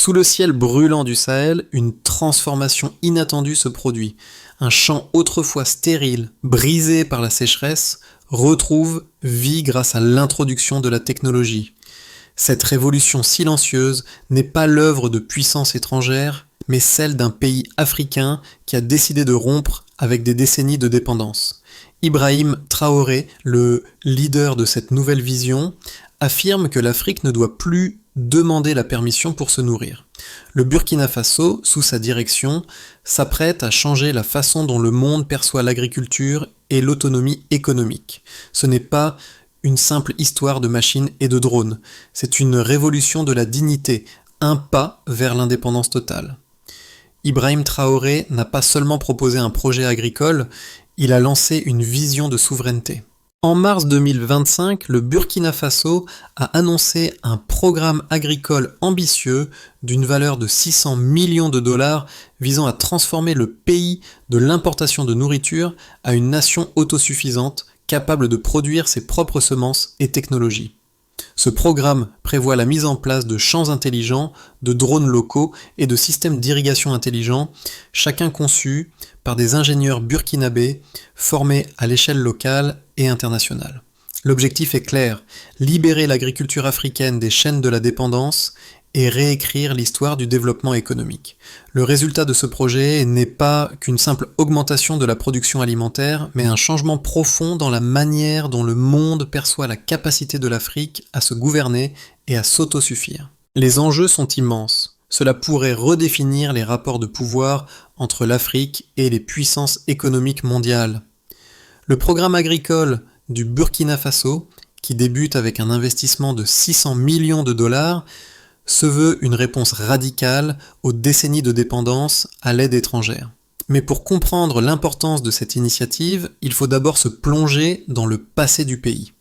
Sous le ciel brûlant du Sahel, une transformation inattendue se produit. Un champ autrefois stérile, brisé par la sécheresse, retrouve vie grâce à l'introduction de la technologie. Cette révolution silencieuse n'est pas l'œuvre de puissances étrangères, mais celle d'un pays africain qui a décidé de rompre avec des décennies de dépendance. Ibrahim Traoré, le leader de cette nouvelle vision, affirme que l'Afrique ne doit plus demander la permission pour se nourrir. Le Burkina Faso, sous sa direction, s'apprête à changer la façon dont le monde perçoit l'agriculture et l'autonomie économique. Ce n'est pas une simple histoire de machines et de drones, c'est une révolution de la dignité, un pas vers l'indépendance totale. Ibrahim Traoré n'a pas seulement proposé un projet agricole, il a lancé une vision de souveraineté. En mars 2025, le Burkina Faso a annoncé un programme agricole ambitieux d'une valeur de 600 millions de dollars visant à transformer le pays de l'importation de nourriture à une nation autosuffisante capable de produire ses propres semences et technologies. Ce programme prévoit la mise en place de champs intelligents, de drones locaux et de systèmes d'irrigation intelligents, chacun conçu par des ingénieurs burkinabés formés à l'échelle locale et internationale. L'objectif est clair, libérer l'agriculture africaine des chaînes de la dépendance et réécrire l'histoire du développement économique. Le résultat de ce projet n'est pas qu'une simple augmentation de la production alimentaire, mais un changement profond dans la manière dont le monde perçoit la capacité de l'Afrique à se gouverner et à s'autosuffire. Les enjeux sont immenses. Cela pourrait redéfinir les rapports de pouvoir entre l'Afrique et les puissances économiques mondiales. Le programme agricole du Burkina Faso, qui débute avec un investissement de 600 millions de dollars, se veut une réponse radicale aux décennies de dépendance à l'aide étrangère. Mais pour comprendre l'importance de cette initiative, il faut d'abord se plonger dans le passé du pays.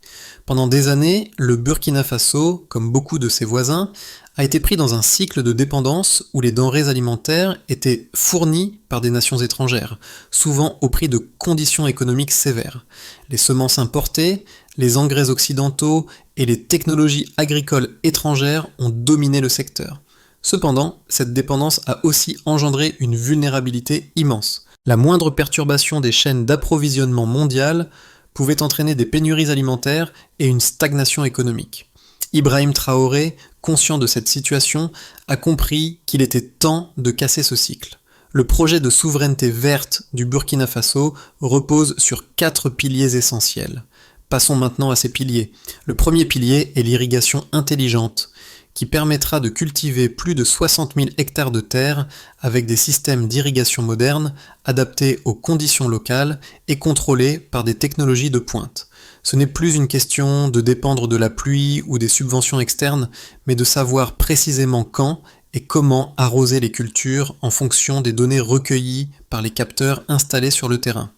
Pendant des années, le Burkina Faso, comme beaucoup de ses voisins, a été pris dans un cycle de dépendance où les denrées alimentaires étaient fournies par des nations étrangères, souvent au prix de conditions économiques sévères. Les semences importées, les engrais occidentaux et les technologies agricoles étrangères ont dominé le secteur. Cependant, cette dépendance a aussi engendré une vulnérabilité immense. La moindre perturbation des chaînes d'approvisionnement mondiales pouvait entraîner des pénuries alimentaires et une stagnation économique. Ibrahim Traoré, conscient de cette situation, a compris qu'il était temps de casser ce cycle. Le projet de souveraineté verte du Burkina Faso repose sur 4 piliers essentiels. Passons maintenant à ces piliers. Le premier pilier est l'irrigation intelligente, qui permettra de cultiver plus de 60 000 hectares de terre avec des systèmes d'irrigation modernes, adaptés aux conditions locales et contrôlés par des technologies de pointe. Ce n'est plus une question de dépendre de la pluie ou des subventions externes, mais de savoir précisément quand et comment arroser les cultures en fonction des données recueillies par les capteurs installés sur le terrain.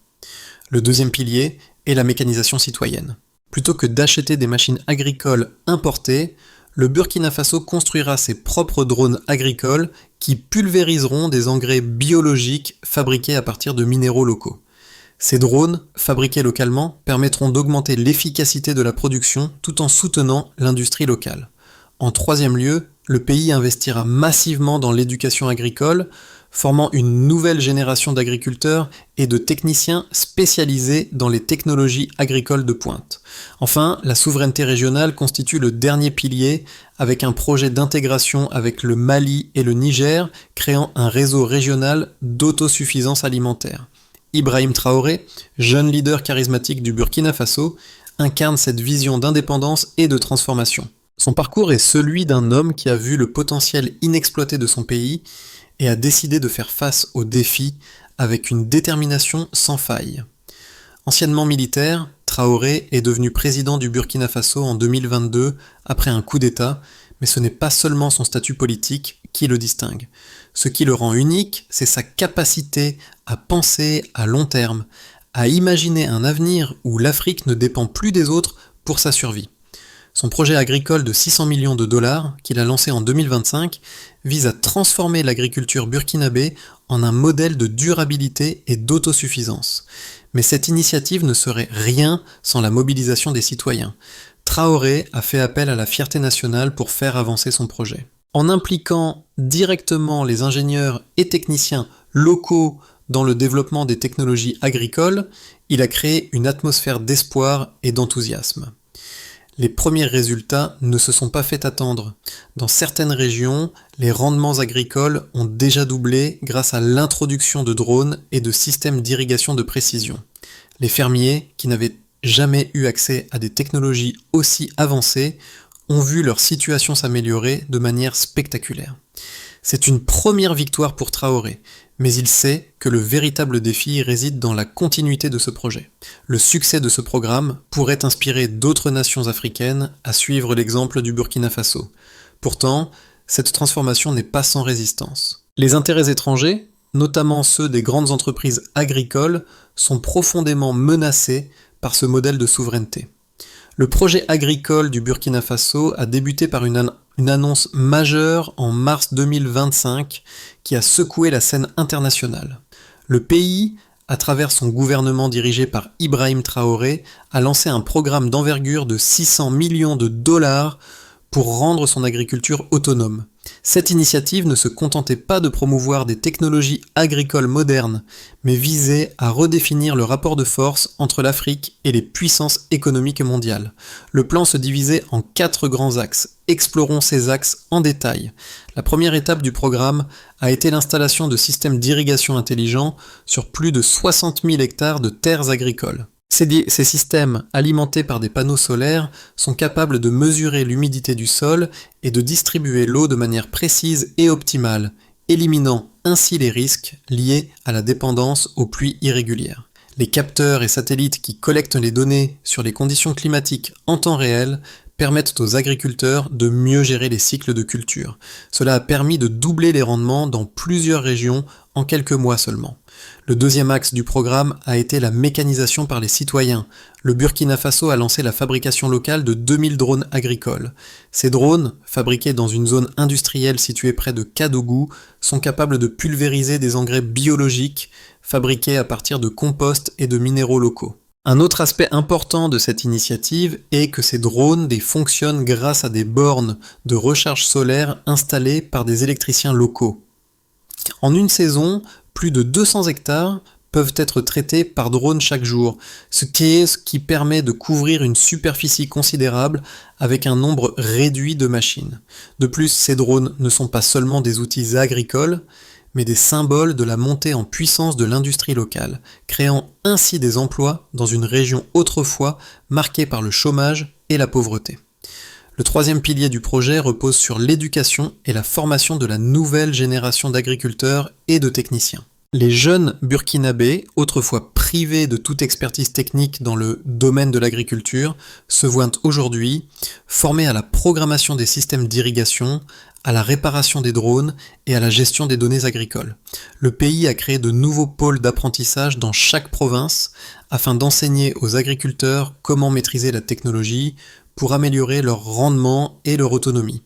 Le deuxième pilier est la mécanisation citoyenne. Plutôt que d'acheter des machines agricoles importées, le Burkina Faso construira ses propres drones agricoles qui pulvériseront des engrais biologiques fabriqués à partir de minéraux locaux. Ces drones, fabriqués localement, permettront d'augmenter l'efficacité de la production tout en soutenant l'industrie locale. En troisième lieu, le pays investira massivement dans l'éducation agricole, formant une nouvelle génération d'agriculteurs et de techniciens spécialisés dans les technologies agricoles de pointe. Enfin, la souveraineté régionale constitue le dernier pilier avec un projet d'intégration avec le Mali et le Niger, créant un réseau régional d'autosuffisance alimentaire. Ibrahim Traoré, jeune leader charismatique du Burkina Faso, incarne cette vision d'indépendance et de transformation. Son parcours est celui d'un homme qui a vu le potentiel inexploité de son pays et a décidé de faire face aux défis avec une détermination sans faille. Anciennement militaire, Traoré est devenu président du Burkina Faso en 2022 après un coup d'État, mais ce n'est pas seulement son statut politique qui le distingue. Ce qui le rend unique, c'est sa capacité à penser à long terme, à imaginer un avenir où l'Afrique ne dépend plus des autres pour sa survie. Son projet agricole de 600 millions de dollars, qu'il a lancé en 2025, vise à transformer l'agriculture burkinabé en un modèle de durabilité et d'autosuffisance. Mais cette initiative ne serait rien sans la mobilisation des citoyens. Traoré a fait appel à la fierté nationale pour faire avancer son projet. En impliquant directement les ingénieurs et techniciens locaux dans le développement des technologies agricoles, il a créé une atmosphère d'espoir et d'enthousiasme. Les premiers résultats ne se sont pas fait attendre. Dans certaines régions, les rendements agricoles ont déjà doublé grâce à l'introduction de drones et de systèmes d'irrigation de précision. Les fermiers, qui n'avaient jamais eu accès à des technologies aussi avancées, ont vu leur situation s'améliorer de manière spectaculaire. C'est une première victoire pour Traoré, mais il sait que le véritable défi réside dans la continuité de ce projet. Le succès de ce programme pourrait inspirer d'autres nations africaines à suivre l'exemple du Burkina Faso. Pourtant, cette transformation n'est pas sans résistance. Les intérêts étrangers, notamment ceux des grandes entreprises agricoles, sont profondément menacés par ce modèle de souveraineté. Le projet agricole du Burkina Faso a débuté par une annonce majeure en mars 2025 qui a secoué la scène internationale. Le pays, à travers son gouvernement dirigé par Ibrahim Traoré, a lancé un programme d'envergure de 600 millions de dollars pour rendre son agriculture autonome. Cette initiative ne se contentait pas de promouvoir des technologies agricoles modernes, mais visait à redéfinir le rapport de force entre l'Afrique et les puissances économiques mondiales. Le plan se divisait en 4 grands axes. Explorons ces axes en détail. La première étape du programme a été l'installation de systèmes d'irrigation intelligents sur plus de 60 000 hectares de terres agricoles. Ces systèmes, alimentés par des panneaux solaires, sont capables de mesurer l'humidité du sol et de distribuer l'eau de manière précise et optimale, éliminant ainsi les risques liés à la dépendance aux pluies irrégulières. Les capteurs et satellites qui collectent les données sur les conditions climatiques en temps réel permettent aux agriculteurs de mieux gérer les cycles de culture. Cela a permis de doubler les rendements dans plusieurs régions en quelques mois seulement. Le deuxième axe du programme a été la mécanisation par les citoyens. Le Burkina Faso a lancé la fabrication locale de 2000 drones agricoles. Ces drones, fabriqués dans une zone industrielle située près de Kadougou, sont capables de pulvériser des engrais biologiques fabriqués à partir de compost et de minéraux locaux. Un autre aspect important de cette initiative est que ces drones fonctionnent grâce à des bornes de recharge solaire installées par des électriciens locaux. En une saison, plus de 200 hectares peuvent être traités par drone chaque jour, ce qui permet de couvrir une superficie considérable avec un nombre réduit de machines. De plus, ces drones ne sont pas seulement des outils agricoles, mais des symboles de la montée en puissance de l'industrie locale, créant ainsi des emplois dans une région autrefois marquée par le chômage et la pauvreté. Le troisième pilier du projet repose sur l'éducation et la formation de la nouvelle génération d'agriculteurs et de techniciens. Les jeunes burkinabés, autrefois privés de toute expertise technique dans le domaine de l'agriculture, se voient aujourd'hui formés à la programmation des systèmes d'irrigation, à la réparation des drones et à la gestion des données agricoles. Le pays a créé de nouveaux pôles d'apprentissage dans chaque province afin d'enseigner aux agriculteurs comment maîtriser la technologie pour améliorer leur rendement et leur autonomie.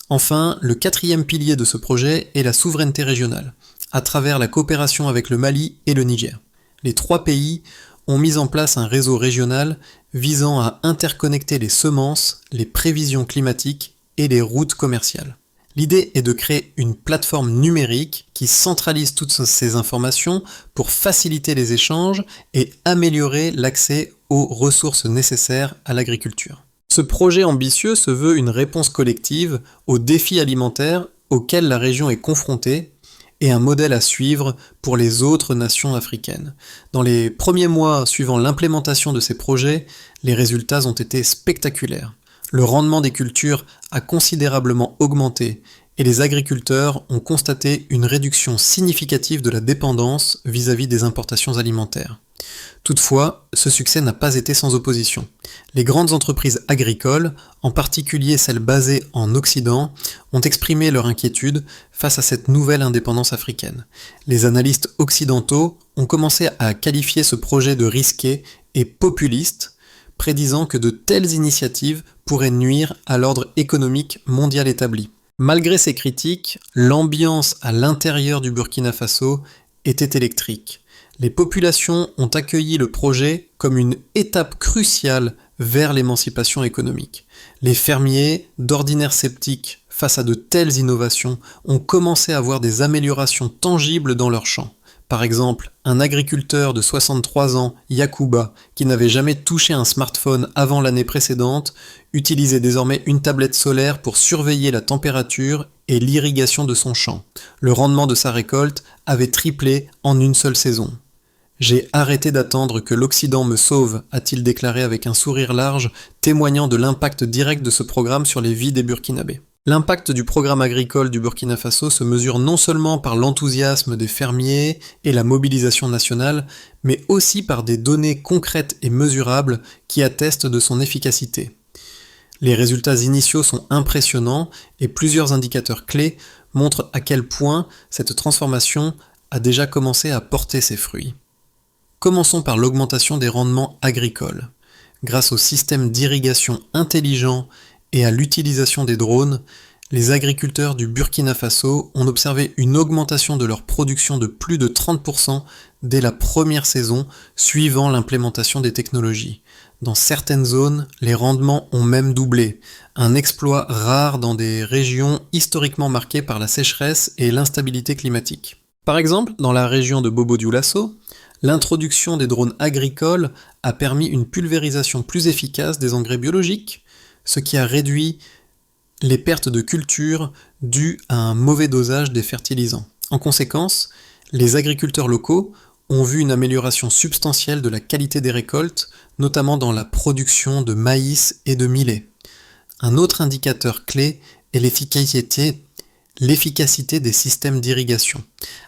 Enfin, le quatrième pilier de ce projet est la souveraineté régionale, à travers la coopération avec le Mali et le Niger. Les 3 pays ont mis en place un réseau régional visant à interconnecter les semences, les prévisions climatiques et les routes commerciales. L'idée est de créer une plateforme numérique qui centralise toutes ces informations pour faciliter les échanges et améliorer l'accès aux ressources nécessaires à l'agriculture. Ce projet ambitieux se veut une réponse collective aux défis alimentaires auxquels la région est confrontée et un modèle à suivre pour les autres nations africaines. Dans les premiers mois suivant l'implémentation de ces projets, les résultats ont été spectaculaires. Le rendement des cultures a considérablement augmenté et les agriculteurs ont constaté une réduction significative de la dépendance vis-à-vis des importations alimentaires. Toutefois, ce succès n'a pas été sans opposition. Les grandes entreprises agricoles, en particulier celles basées en Occident, ont exprimé leur inquiétude face à cette nouvelle indépendance africaine. Les analystes occidentaux ont commencé à qualifier ce projet de risqué et populiste, prédisant que de telles initiatives pourraient nuire à l'ordre économique mondial établi. Malgré ces critiques, l'ambiance à l'intérieur du Burkina Faso était électrique. Les populations ont accueilli le projet comme une étape cruciale vers l'émancipation économique. Les fermiers, d'ordinaire sceptiques face à de telles innovations, ont commencé à voir des améliorations tangibles dans leurs champs. Par exemple, un agriculteur de 63 ans, Yacouba, qui n'avait jamais touché un smartphone avant l'année précédente, utilisait désormais une tablette solaire pour surveiller la température et l'irrigation de son champ. Le rendement de sa récolte avait triplé en une seule saison. « J'ai arrêté d'attendre que l'Occident me sauve », a-t-il déclaré avec un sourire large, témoignant de l'impact direct de ce programme sur les vies des Burkinabés. L'impact du programme agricole du Burkina Faso se mesure non seulement par l'enthousiasme des fermiers et la mobilisation nationale, mais aussi par des données concrètes et mesurables qui attestent de son efficacité. Les résultats initiaux sont impressionnants et plusieurs indicateurs clés montrent à quel point cette transformation a déjà commencé à porter ses fruits. Commençons par l'augmentation des rendements agricoles. Grâce au système d'irrigation intelligent et à l'utilisation des drones, les agriculteurs du Burkina Faso ont observé une augmentation de leur production de plus de 30% dès la première saison suivant l'implémentation des technologies. Dans certaines zones, les rendements ont même doublé, un exploit rare dans des régions historiquement marquées par la sécheresse et l'instabilité climatique. Par exemple, dans la région de Bobo-Dioulasso, l'introduction des drones agricoles a permis une pulvérisation plus efficace des engrais biologiques, ce qui a réduit les pertes de culture dues à un mauvais dosage des fertilisants. En conséquence, les agriculteurs locaux ont vu une amélioration substantielle de la qualité des récoltes, notamment dans la production de maïs et de millet. Un autre indicateur clé est l'efficacité des systèmes d'irrigation.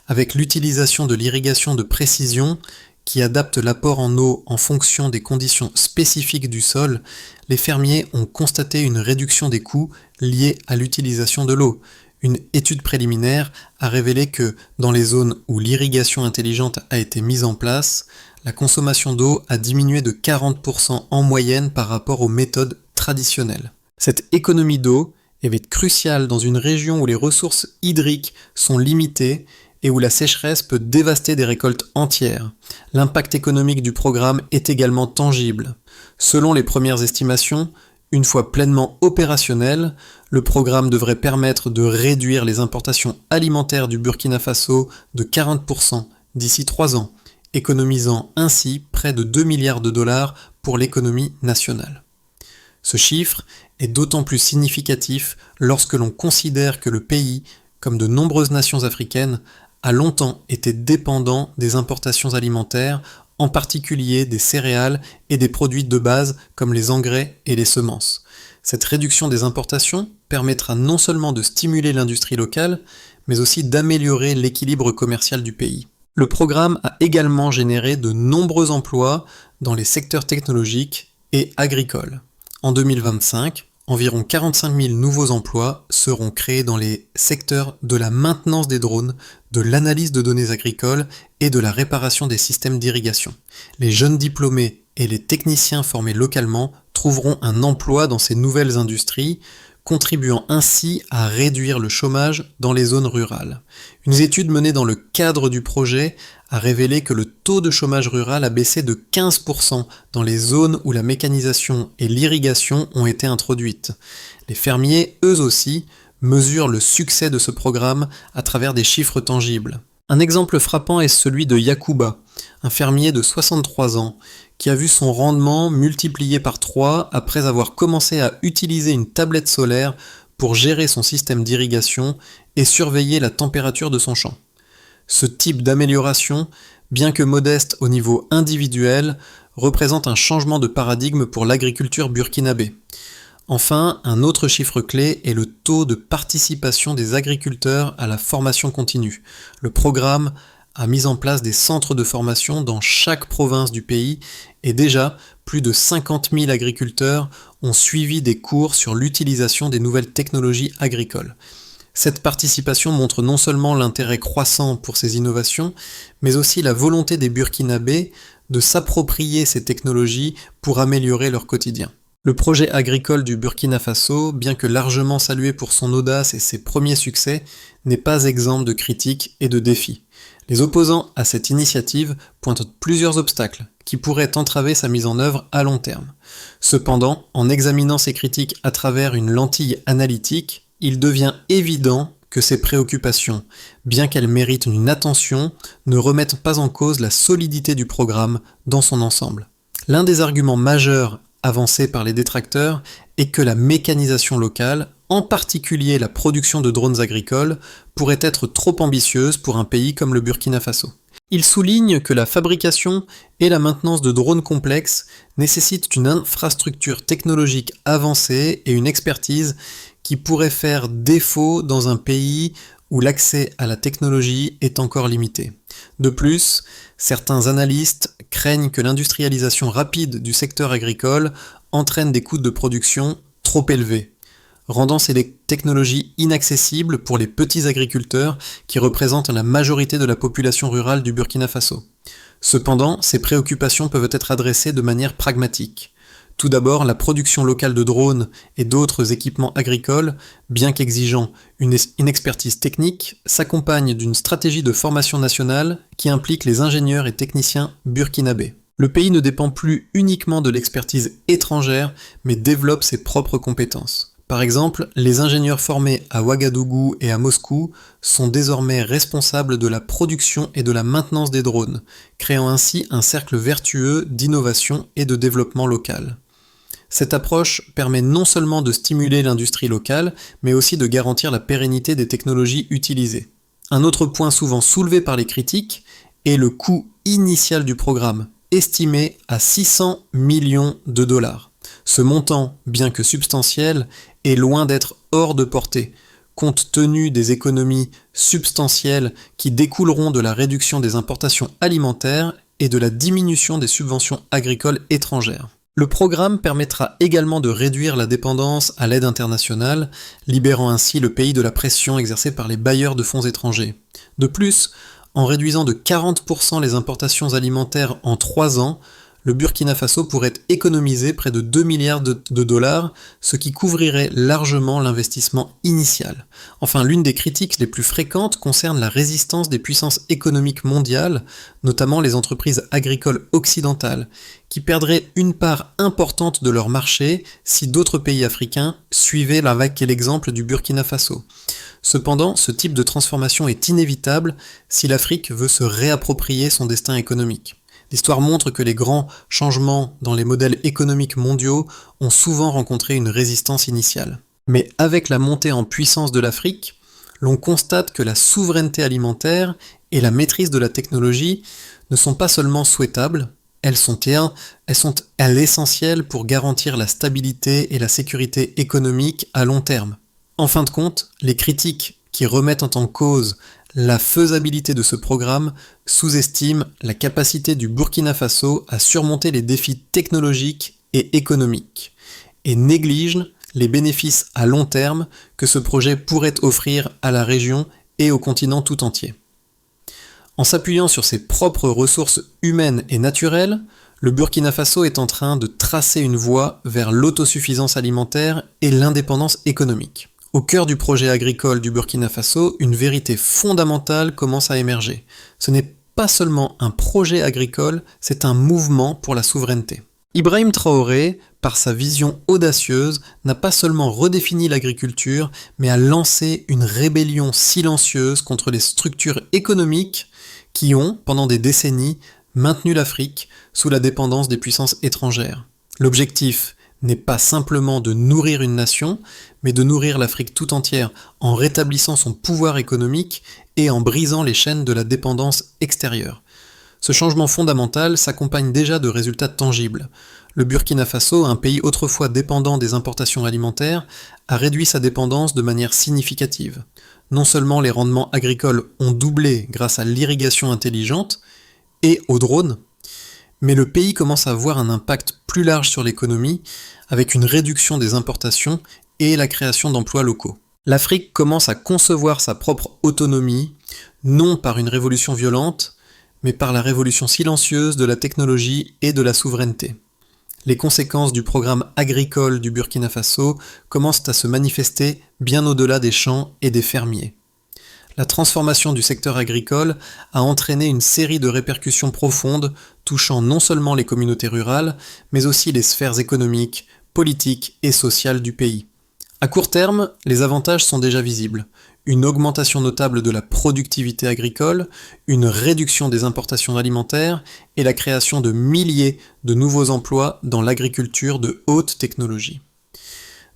Avec l'utilisation de l'irrigation de précision, qui adapte l'apport en eau en fonction des conditions spécifiques du sol, les fermiers ont constaté une réduction des coûts liés à l'utilisation de l'eau. Une étude préliminaire a révélé que, dans les zones où l'irrigation intelligente a été mise en place, la consommation d'eau a diminué de 40% en moyenne par rapport aux méthodes traditionnelles. Cette économie d'eau est cruciale dans une région où les ressources hydriques sont limitées et où la sécheresse peut dévaster des récoltes entières. L'impact économique du programme est également tangible. Selon les premières estimations, une fois pleinement opérationnel, le programme devrait permettre de réduire les importations alimentaires du Burkina Faso de 40% d'ici 3 ans, économisant ainsi près de 2 milliards de dollars pour l'économie nationale. Ce chiffre est d'autant plus significatif lorsque l'on considère que le pays, comme de nombreuses nations africaines, a longtemps été dépendant des importations alimentaires, en particulier des céréales et des produits de base comme les engrais et les semences. Cette réduction des importations permettra non seulement de stimuler l'industrie locale, mais aussi d'améliorer l'équilibre commercial du pays. Le programme a également généré de nombreux emplois dans les secteurs technologiques et agricoles. En 2025, environ 45 000 nouveaux emplois seront créés dans les secteurs de la maintenance des drones, de l'analyse de données agricoles et de la réparation des systèmes d'irrigation. Les jeunes diplômés et les techniciens formés localement trouveront un emploi dans ces nouvelles industries, contribuant ainsi à réduire le chômage dans les zones rurales. Une étude menée dans le cadre du projet a révélé que le taux de chômage rural a baissé de 15% dans les zones où la mécanisation et l'irrigation ont été introduites. Les fermiers, eux aussi, mesurent le succès de ce programme à travers des chiffres tangibles. Un exemple frappant est celui de Yacouba, un fermier de 63 ans, qui a vu son rendement multiplié par 3 après avoir commencé à utiliser une tablette solaire pour gérer son système d'irrigation et surveiller la température de son champ. Ce type d'amélioration, bien que modeste au niveau individuel, représente un changement de paradigme pour l'agriculture burkinabé. Enfin, un autre chiffre clé est le taux de participation des agriculteurs à la formation continue. Le programme a mis en place des centres de formation dans chaque province du pays et déjà plus de 50 000 agriculteurs ont suivi des cours sur l'utilisation des nouvelles technologies agricoles. Cette participation montre non seulement l'intérêt croissant pour ces innovations, mais aussi la volonté des Burkinabés de s'approprier ces technologies pour améliorer leur quotidien. Le projet agricole du Burkina Faso, bien que largement salué pour son audace et ses premiers succès, n'est pas exempt de critiques et de défis. Les opposants à cette initiative pointent plusieurs obstacles, qui pourraient entraver sa mise en œuvre à long terme. Cependant, en examinant ces critiques à travers une lentille analytique, il devient évident que ces préoccupations, bien qu'elles méritent une attention, ne remettent pas en cause la solidité du programme dans son ensemble. L'un des arguments majeurs avancés par les détracteurs est que la mécanisation locale, en particulier la production de drones agricoles, pourrait être trop ambitieuse pour un pays comme le Burkina Faso. Il souligne que la fabrication et la maintenance de drones complexes nécessitent une infrastructure technologique avancée et une expertise qui pourrait faire défaut dans un pays où l'accès à la technologie est encore limité. De plus, certains analystes craignent que l'industrialisation rapide du secteur agricole entraîne des coûts de production trop élevés, rendant ces technologies inaccessibles pour les petits agriculteurs qui représentent la majorité de la population rurale du Burkina Faso. Cependant, ces préoccupations peuvent être adressées de manière pragmatique. Tout d'abord, la production locale de drones et d'autres équipements agricoles, bien qu'exigeant une expertise technique, s'accompagne d'une stratégie de formation nationale qui implique les ingénieurs et techniciens burkinabés. Le pays ne dépend plus uniquement de l'expertise étrangère, mais développe ses propres compétences. Par exemple, les ingénieurs formés à Ouagadougou et à Moscou sont désormais responsables de la production et de la maintenance des drones, créant ainsi un cercle vertueux d'innovation et de développement local. Cette approche permet non seulement de stimuler l'industrie locale, mais aussi de garantir la pérennité des technologies utilisées. Un autre point souvent soulevé par les critiques est le coût initial du programme, estimé à 600 millions de dollars. Ce montant, bien que substantiel, est loin d'être hors de portée, compte tenu des économies substantielles qui découleront de la réduction des importations alimentaires et de la diminution des subventions agricoles étrangères. Le programme permettra également de réduire la dépendance à l'aide internationale, libérant ainsi le pays de la pression exercée par les bailleurs de fonds étrangers. De plus, en réduisant de 40% les importations alimentaires en 3 ans, le Burkina Faso pourrait économiser près de 2 milliards de dollars, ce qui couvrirait largement l'investissement initial. Enfin, l'une des critiques les plus fréquentes concerne la résistance des puissances économiques mondiales, notamment les entreprises agricoles occidentales, qui perdraient une part importante de leur marché si d'autres pays africains suivaient l'exemple du Burkina Faso. Cependant, ce type de transformation est inévitable si l'Afrique veut se réapproprier son destin économique. L'histoire montre que les grands changements dans les modèles économiques mondiaux ont souvent rencontré une résistance initiale. Mais avec la montée en puissance de l'Afrique, l'on constate que la souveraineté alimentaire et la maîtrise de la technologie ne sont pas seulement souhaitables, elles sont à l'essentiel pour garantir la stabilité et la sécurité économique à long terme. En fin de compte, les critiques qui remettent en cause la faisabilité de ce programme sous-estime la capacité du Burkina Faso à surmonter les défis technologiques et économiques, et néglige les bénéfices à long terme que ce projet pourrait offrir à la région et au continent tout entier. En s'appuyant sur ses propres ressources humaines et naturelles, le Burkina Faso est en train de tracer une voie vers l'autosuffisance alimentaire et l'indépendance économique. Au cœur du projet agricole du Burkina Faso, une vérité fondamentale commence à émerger. Ce n'est pas seulement un projet agricole, c'est un mouvement pour la souveraineté. Ibrahim Traoré, par sa vision audacieuse, n'a pas seulement redéfini l'agriculture, mais a lancé une rébellion silencieuse contre les structures économiques qui ont, pendant des décennies, maintenu l'Afrique sous la dépendance des puissances étrangères. L'objectif n'est pas simplement de nourrir une nation, mais de nourrir l'Afrique tout entière en rétablissant son pouvoir économique et en brisant les chaînes de la dépendance extérieure. Ce changement fondamental s'accompagne déjà de résultats tangibles. Le Burkina Faso, un pays autrefois dépendant des importations alimentaires, a réduit sa dépendance de manière significative. Non seulement les rendements agricoles ont doublé grâce à l'irrigation intelligente et aux drones, mais le pays commence à avoir un impact plus large sur l'économie, avec une réduction des importations et la création d'emplois locaux. L'Afrique commence à concevoir sa propre autonomie, non par une révolution violente, mais par la révolution silencieuse de la technologie et de la souveraineté. Les conséquences du programme agricole du Burkina Faso commencent à se manifester bien au-delà des champs et des fermiers. La transformation du secteur agricole a entraîné une série de répercussions profondes touchant non seulement les communautés rurales, mais aussi les sphères économiques, politiques et sociales du pays. À court terme, les avantages sont déjà visibles. Une augmentation notable de la productivité agricole, une réduction des importations alimentaires et la création de milliers de nouveaux emplois dans l'agriculture de haute technologie.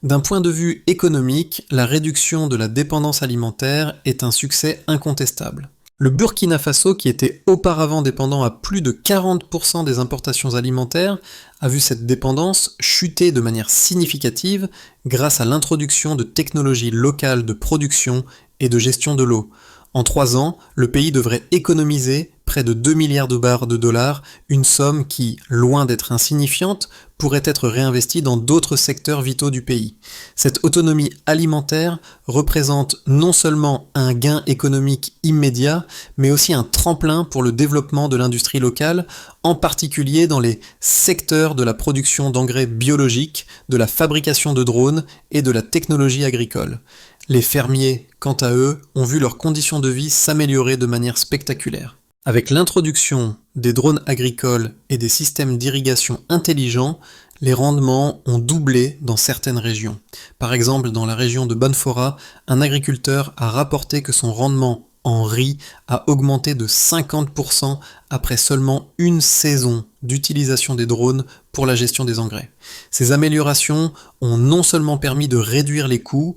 D'un point de vue économique, la réduction de la dépendance alimentaire est un succès incontestable. Le Burkina Faso, qui était auparavant dépendant à plus de 40% des importations alimentaires, a vu cette dépendance chuter de manière significative grâce à l'introduction de technologies locales de production et de gestion de l'eau. En 3 ans, le pays devrait économiser près de 2 milliards de barres de dollars, une somme qui, loin d'être insignifiante, pourrait être réinvestie dans d'autres secteurs vitaux du pays. Cette autonomie alimentaire représente non seulement un gain économique immédiat, mais aussi un tremplin pour le développement de l'industrie locale, en particulier dans les secteurs de la production d'engrais biologiques, de la fabrication de drones et de la technologie agricole. Les fermiers, quant à eux, ont vu leurs conditions de vie s'améliorer de manière spectaculaire. Avec l'introduction des drones agricoles et des systèmes d'irrigation intelligents, les rendements ont doublé dans certaines régions. Par exemple, dans la région de Banfora, un agriculteur a rapporté que son rendement en riz a augmenté de 50% après seulement une saison d'utilisation des drones pour la gestion des engrais. Ces améliorations ont non seulement permis de réduire les coûts,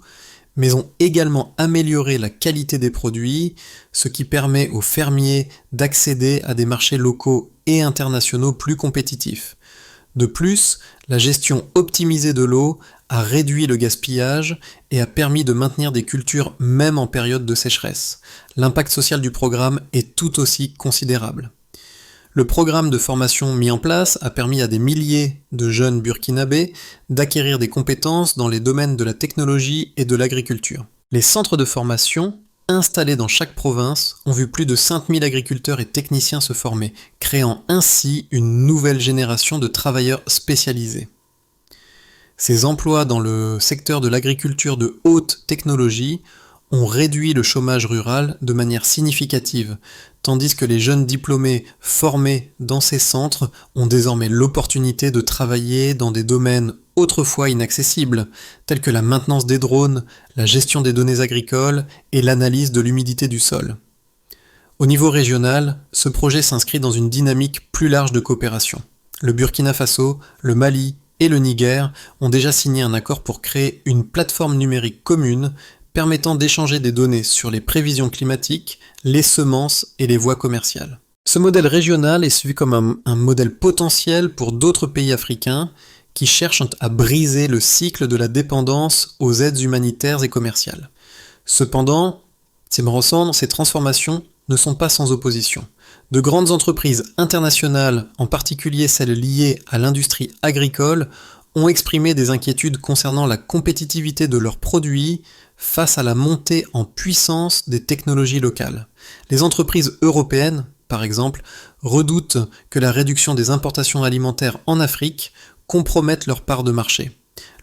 mais ont également amélioré la qualité des produits, ce qui permet aux fermiers d'accéder à des marchés locaux et internationaux plus compétitifs. De plus, la gestion optimisée de l'eau a réduit le gaspillage et a permis de maintenir des cultures même en période de sécheresse. L'impact social du programme est tout aussi considérable. Le programme de formation mis en place a permis à des milliers de jeunes burkinabés d'acquérir des compétences dans les domaines de la technologie et de l'agriculture. Les centres de formation, installés dans chaque province, ont vu plus de 5000 agriculteurs et techniciens se former, créant ainsi une nouvelle génération de travailleurs spécialisés. Ces emplois dans le secteur de l'agriculture de haute technologie ont réduit le chômage rural de manière significative, tandis que les jeunes diplômés formés dans ces centres ont désormais l'opportunité de travailler dans des domaines autrefois inaccessibles, tels que la maintenance des drones, la gestion des données agricoles et l'analyse de l'humidité du sol. Au niveau régional, ce projet s'inscrit dans une dynamique plus large de coopération. Le Burkina Faso, le Mali et le Niger ont déjà signé un accord pour créer une plateforme numérique commune permettant d'échanger des données sur les prévisions climatiques, les semences et les voies commerciales. Ce modèle régional est vu comme un modèle potentiel pour d'autres pays africains qui cherchent à briser le cycle de la dépendance aux aides humanitaires et commerciales. Cependant, ces transformations ne sont pas sans opposition. De grandes entreprises internationales, en particulier celles liées à l'industrie agricole, ont exprimé des inquiétudes concernant la compétitivité de leurs produits face à la montée en puissance des technologies locales. Les entreprises européennes, par exemple, redoutent que la réduction des importations alimentaires en Afrique compromette leur part de marché.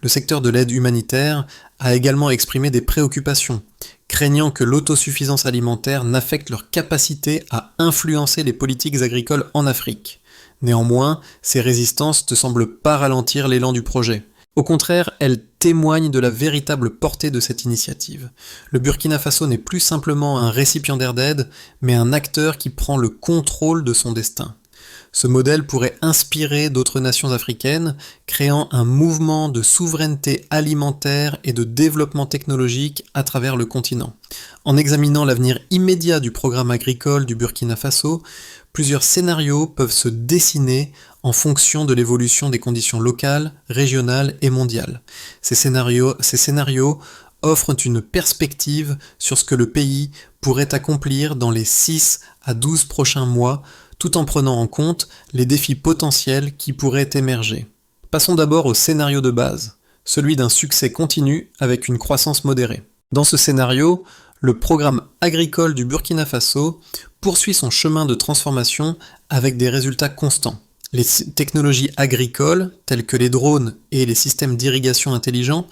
Le secteur de l'aide humanitaire a également exprimé des préoccupations, craignant que l'autosuffisance alimentaire n'affecte leur capacité à influencer les politiques agricoles en Afrique. Néanmoins, ces résistances ne semblent pas ralentir l'élan du projet. Au contraire, elles témoignent de la véritable portée de cette initiative. Le Burkina Faso n'est plus simplement un récipiendaire d'aide, mais un acteur qui prend le contrôle de son destin. Ce modèle pourrait inspirer d'autres nations africaines, créant un mouvement de souveraineté alimentaire et de développement technologique à travers le continent. En examinant l'avenir immédiat du programme agricole du Burkina Faso, plusieurs scénarios peuvent se dessiner en fonction de l'évolution des conditions locales, régionales et mondiales. Ces scénarios offrent une perspective sur ce que le pays pourrait accomplir dans les 6 à 12 prochains mois, tout en prenant en compte les défis potentiels qui pourraient émerger. Passons d'abord au scénario de base, celui d'un succès continu avec une croissance modérée. Dans ce scénario, le programme agricole du Burkina Faso poursuit son chemin de transformation avec des résultats constants. Les technologies agricoles, telles que les drones et les systèmes d'irrigation intelligents,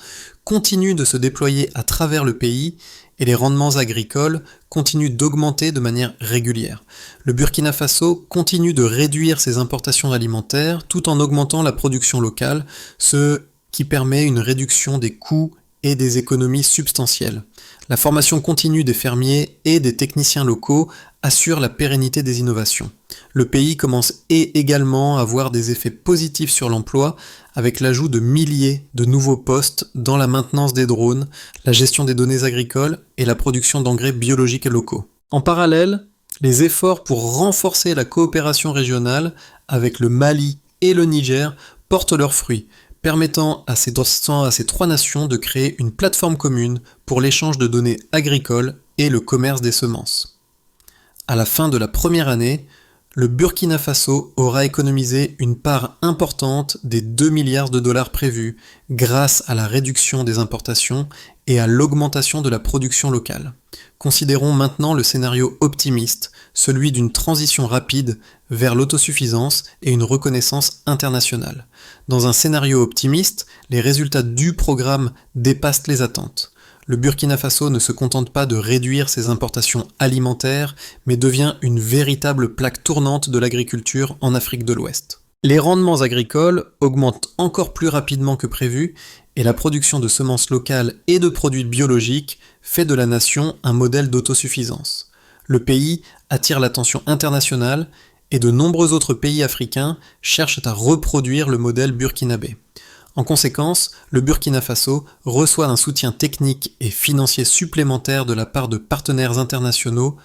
continuent de se déployer à travers le pays et les rendements agricoles continuent d'augmenter de manière régulière. Le Burkina Faso continue de réduire ses importations alimentaires tout en augmentant la production locale, ce qui permet une réduction des coûts et des économies substantielles. La formation continue des fermiers et des techniciens locaux assure la pérennité des innovations. Le pays commence également à voir des effets positifs sur l'emploi avec l'ajout de milliers de nouveaux postes dans la maintenance des drones, la gestion des données agricoles et la production d'engrais biologiques et locaux. En parallèle, les efforts pour renforcer la coopération régionale avec le Mali et le Niger portent leurs fruits, permettant à ces trois nations de créer une plateforme commune pour l'échange de données agricoles et le commerce des semences. À la fin de la première année, le Burkina Faso aura économisé une part importante des 2 milliards de dollars prévus grâce à la réduction des importations et à l'augmentation de la production locale. Considérons maintenant le scénario optimiste, celui d'une transition rapide vers l'autosuffisance et une reconnaissance internationale. Dans un scénario optimiste, les résultats du programme dépassent les attentes. Le Burkina Faso ne se contente pas de réduire ses importations alimentaires, mais devient une véritable plaque tournante de l'agriculture en Afrique de l'Ouest. Les rendements agricoles augmentent encore plus rapidement que prévu, et la production de semences locales et de produits biologiques fait de la nation un modèle d'autosuffisance. Le pays attire l'attention internationale, et de nombreux autres pays africains cherchent à reproduire le modèle burkinabé. En conséquence, le Burkina Faso reçoit un soutien technique et financier supplémentaire de la part de partenaires internationaux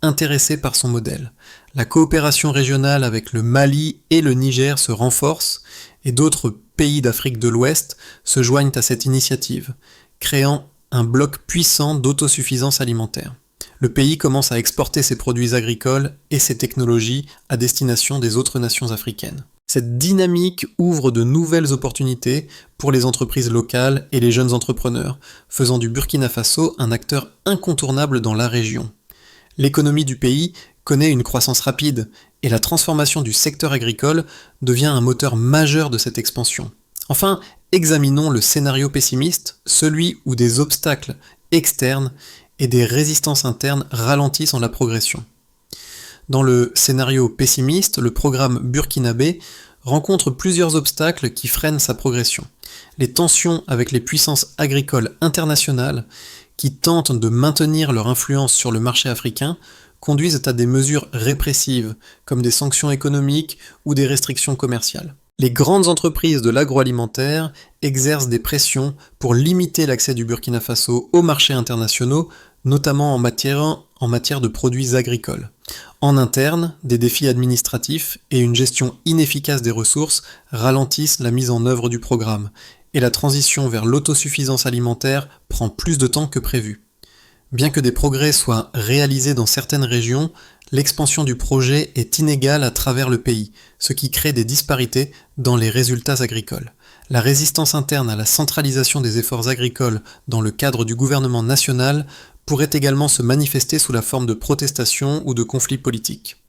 intéressés par son modèle. La coopération régionale avec le Mali et le Niger se renforce et d'autres pays d'Afrique de l'Ouest se joignent à cette initiative, créant un bloc puissant d'autosuffisance alimentaire. Le pays commence à exporter ses produits agricoles et ses technologies à destination des autres nations africaines. Cette dynamique ouvre de nouvelles opportunités pour les entreprises locales et les jeunes entrepreneurs, faisant du Burkina Faso un acteur incontournable dans la région. L'économie du pays connaît une croissance rapide et la transformation du secteur agricole devient un moteur majeur de cette expansion. Enfin, examinons le scénario pessimiste, celui où des obstacles externes et des résistances internes ralentissent la progression. Dans le scénario pessimiste, le programme burkinabé rencontre plusieurs obstacles qui freinent sa progression. Les tensions avec les puissances agricoles internationales qui tentent de maintenir leur influence sur le marché africain conduisent à des mesures répressives, comme des sanctions économiques ou des restrictions commerciales. Les grandes entreprises de l'agroalimentaire exercent des pressions pour limiter l'accès du Burkina Faso aux marchés internationaux, notamment en matière de produits agricoles. En interne, des défis administratifs et une gestion inefficace des ressources ralentissent la mise en œuvre du programme, et la transition vers l'autosuffisance alimentaire prend plus de temps que prévu. Bien que des progrès soient réalisés dans certaines régions, l'expansion du projet est inégale à travers le pays, ce qui crée des disparités dans les résultats agricoles. La résistance interne à la centralisation des efforts agricoles dans le cadre du gouvernement national pourrait également se manifester sous la forme de protestations ou de conflits politiques.